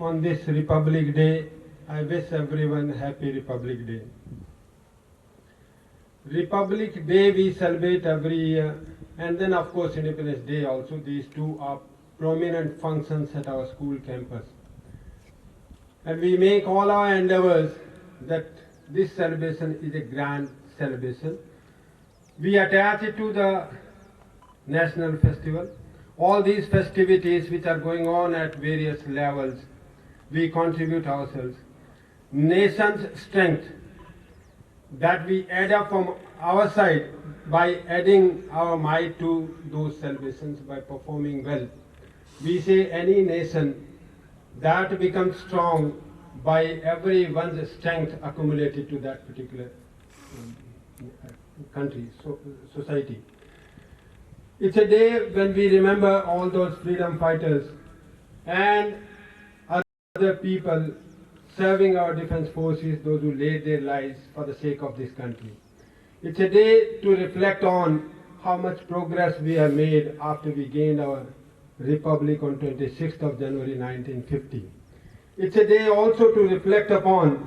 On this Republic Day, I wish everyone happy Republic Day. Republic Day we celebrate every year, and then of course Independence Day also. These two are prominent functions at our school campus. And we make all our endeavors that this celebration is a grand celebration. We attach it to the national festival. All these festivities which are going on at various levels, we contribute ourselves. Nation's strength that we add up from our side by adding our might to those celebrations by performing well. We say any nation that becomes strong by everyone's strength accumulated to that particular country, society. It's a day when we remember all those freedom fighters and other people serving our defense forces, those who laid their lives for the sake of this country. It's a day to reflect on how much progress we have made after we gained our republic on 26th of January 1950. It's a day also to reflect upon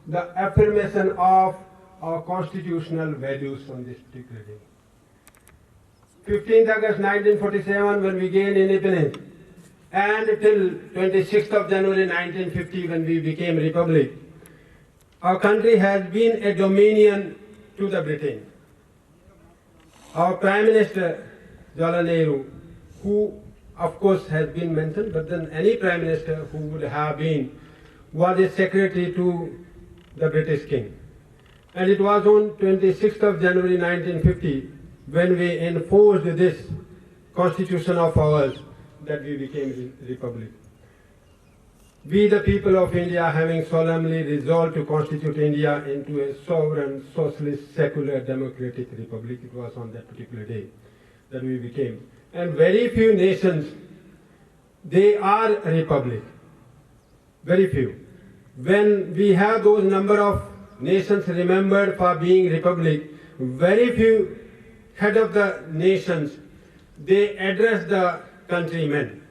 the affirmation of our constitutional values on this particular day. 15th August 1947 when we gained independence, and till 26th of January 1950 when we became republic, our country has been a dominion to the Britain. Our Prime Minister Jawaharlal Nehru, who of course has been mentioned, but then any Prime Minister who would have been, was a secretary to the British King. And it was on 26th of January 1950 when we enforced this constitution of ours that we became republic. We the people of India, having solemnly resolved to constitute India into a sovereign, socialist, secular, democratic republic, it was on that particular day that we became. And very few nations, they are a republic. Very few. When we have those number of nations remembered for being republic, very few head of the nations, they address the countrymen.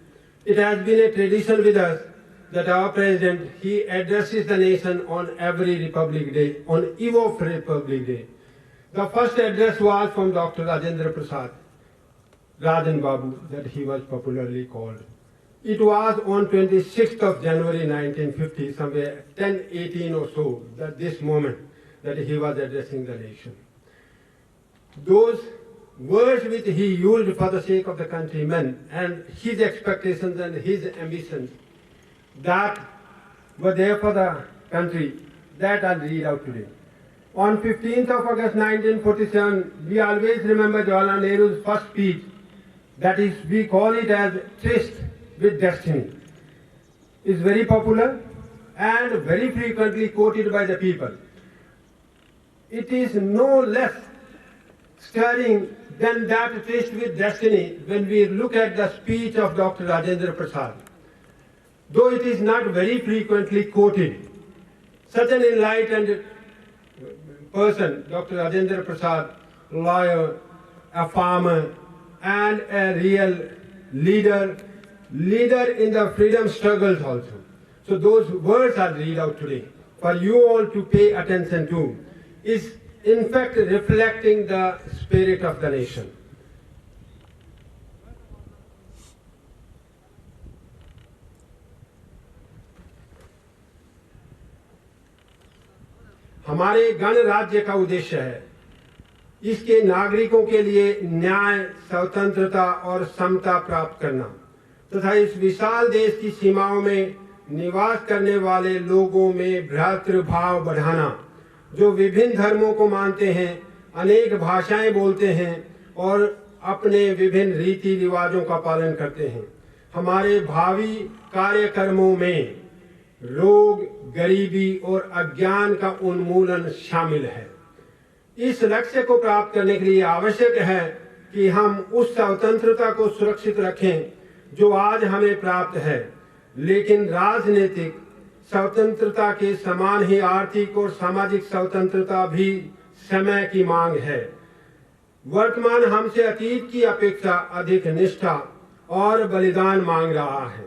It has been a tradition with us that our president, he addresses the nation on every Republic Day, on eve of Republic Day. The first address was from Dr. Rajendra Prasad, Rajan Babu, that he was popularly called. It was on 26th of January 1950, somewhere 10:18 or so, that this moment that he was addressing the nation. Those words which he used for the sake of the countrymen and his expectations and his ambitions that were there for the country, that I'll read out today. On 15th of August 1947, we always remember Jawaharlal Nehru's first speech, that is, we call it as Tryst with Destiny. It's very popular and very frequently quoted by the people. It is no less stirring than that Tryst with Destiny when we look at the speech of Dr. Rajendra Prasad. Though it is not very frequently quoted, such an enlightened person, Dr. Rajendra Prasad, lawyer, a farmer, and a real leader in the freedom struggles also. So those words I'll read out today for you all to pay attention to is in fact reflecting the spirit of the nation. हमारे गणराज्य का उद्देश्य है इसके नागरिकों के लिए न्याय, स्वतंत्रता और समता प्राप्त करना तथा इस विशाल देश की सीमाओं में निवास करने वाले लोगों में भ्रातृभाव बढ़ाना, जो विभिन्न धर्मों को मानते हैं, अनेक भाषाएं बोलते हैं और अपने विभिन्न रीति रिवाजों का पालन करते हैं। हमारे भावी कार्यक्रमों में रोग, गरीबी और अज्ञान का उन्मूलन शामिल है। इस लक्ष्य को प्राप्त करने के लिए आवश्यक है कि हम उस स्वतंत्रता को सुरक्षित रखें जो आज हमें प्राप्त है, लेकिन राजनीतिक स्वतंत्रता के समान ही आर्थिक और सामाजिक स्वतंत्रता भी समय की मांग है। वर्तमान हमसे अतीत की अपेक्षा अधिक निष्ठा और बलिदान मांग रहा है।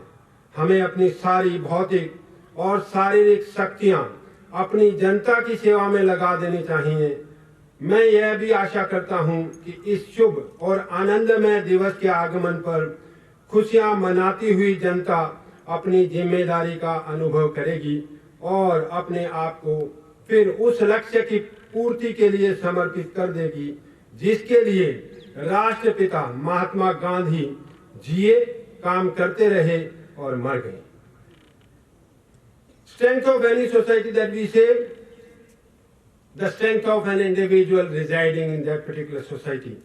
हमें अपनी सारी भौतिक और शारीरिक शक्तियां अपनी जनता की सेवा में लगा देनी चाहिए। मैं यह भी आशा करता हूं कि इस शुभ और आनंदमय दिवस के आगमन पर खुशियां मनाती हुई जनता अपनी जिम्मेदारी का अनुभव करेगी और अपने आप को फिर उस लक्ष्य की पूर्ति के लिए समर्पित कर देगी जिसके लिए राष्ट्रपिता महात्मा गांधी जिए, काम करते रहे और मर गए। Strength of any society that we say, the strength of an individual residing in that particular society.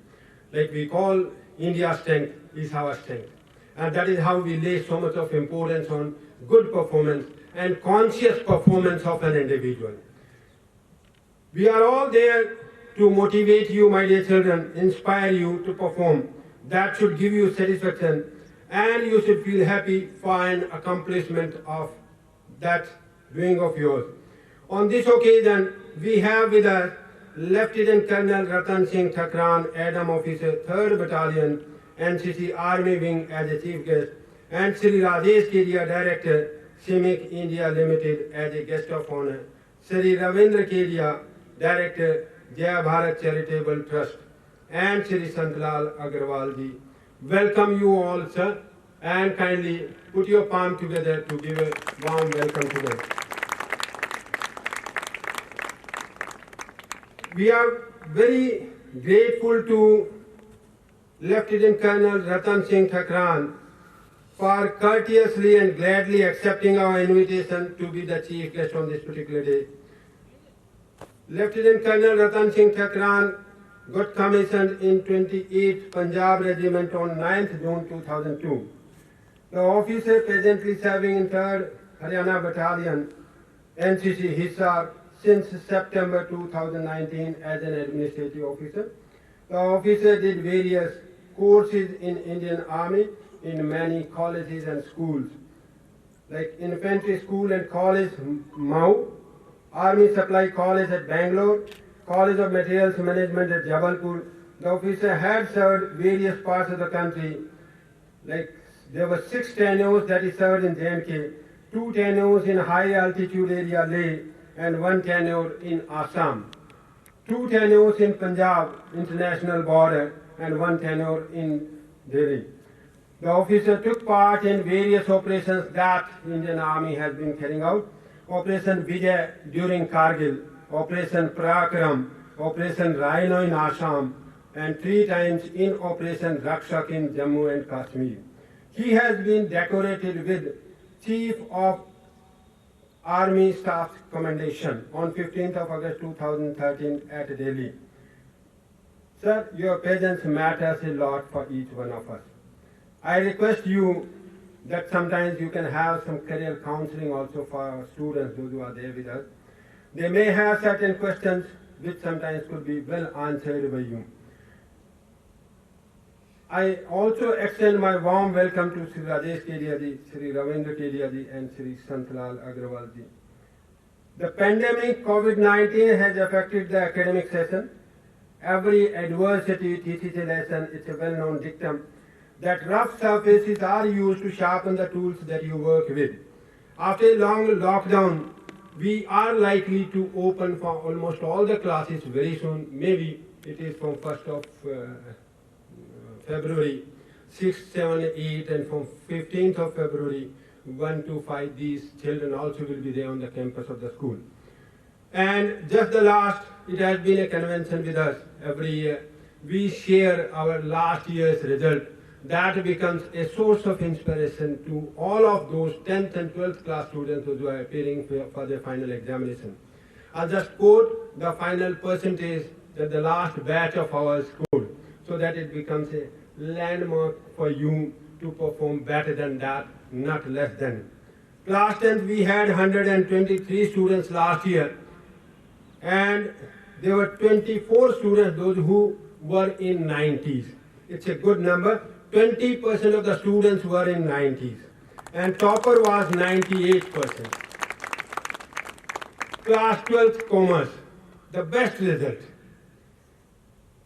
Like we call India's strength is our strength. And that is how we lay so much of importance on good performance and conscious performance of an individual. We are all there to motivate you, my dear children, inspire you to perform. That should give you satisfaction and you should feel happy for an accomplishment of that doing of yours. On this occasion, we have with us Lieutenant Colonel Ratan Singh Thakran, Adam Officer, 3rd Battalion, NCC Army Wing as a chief guest, and Sri Rajesh Kedia, Director, CIMIC India Limited as a guest of honor, Sri Ravindra Kedia, Director, Jaya Bharat Charitable Trust, and Sri Santlal Agarwal ji. Welcome you all, sir, and kindly put your palm together to give a warm welcome to them. We are very grateful to Lieutenant Colonel Ratan Singh Thakran for courteously and gladly accepting our invitation to be the chief guest on this particular day. Lieutenant Colonel Ratan Singh Thakran got commissioned in 28th Punjab Regiment on 9th June 2002. The officer presently serving in 3rd Haryana Battalion, NCC Hisar, since September 2019 as an administrative officer. The officer did various courses in Indian Army in many colleges and schools, like Infantry School and College, Mau, Army Supply College at Bangalore, College of Materials Management at Jabalpur. The officer had served various parts of the country, like there were 6 tenures that he served in J&K, 2 tenures in high altitude area Leh, and 1 tenure in Assam, 2 tenures in Punjab international border, and 1 tenure in Delhi. The officer took part in various operations that Indian Army has been carrying out. Operation Vijay during Kargil, Operation Parakram, Operation Rhino in Assam, and 3 times in Operation Rakshak in Jammu and Kashmir. He has been decorated with Chief of Army Staff Commendation on 15th of August 2013 at Delhi. Sir, your presence matters a lot for each one of us. I request you that sometimes you can have some career counseling also for our students, those who are there with us. They may have certain questions which sometimes could be well answered by you. I also extend my warm welcome to Sri Rajesh Kedia ji, Sri Ravindra Kedia ji, and Sri Santlal Agarwal ji. The pandemic COVID-19 has affected the academic session. Every adversity teaches a lesson. It's a well-known dictum that rough surfaces are used to sharpen the tools that you work with. After a long lockdown, we are likely to open for almost all the classes very soon. Maybe it is from 1st of February, 6, 7, 8, and from 15th of February, 1 to 5, these children also will be there on the campus of the school. And just the last, it has been a convention with us every year. We share our last year's result. That becomes a source of inspiration to all of those 10th and 12th class students who are appearing for their final examination. I'll just quote the final percentage that the last batch of ours scored, so that it becomes a landmark for you to perform better than that, not less than. Class 10th, we had 123 students last year, and there were 24 students, those who were in 90s. It's a good number. 20% of the students were in 90s, and topper was 98%. Class 12th Commerce, the best result.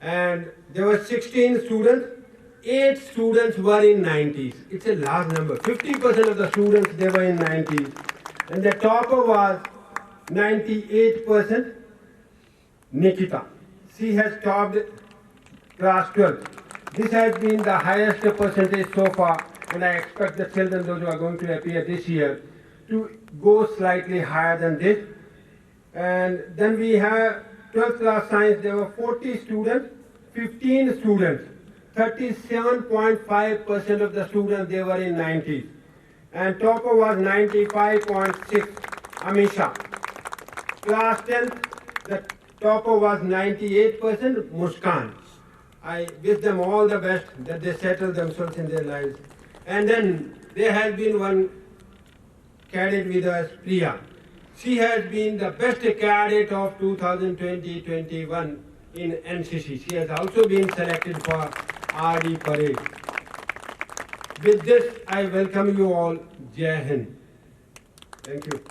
And there were 16 students, 8 students were in 90s. It's a large number. 50% of the students, they were in 90s. And the topper was 98%, Nikita. She has topped class 12. This has been the highest percentage so far, and I expect the children, those who are going to appear this year, to go slightly higher than this. And then we have 12th class science, there were 40 students, 15 students, 37.5% of the students, they were in 90s. And topper was 95.6, Amisha. Class 10th, the topper was 98%, Muskan. I wish them all the best that they settle themselves in their lives. And then there has been one cadet with us, Priya. She has been the best cadet of 2020-21 in NCC. She has also been selected for RD Parade. With this, I welcome you all. Jai Hind. Thank you.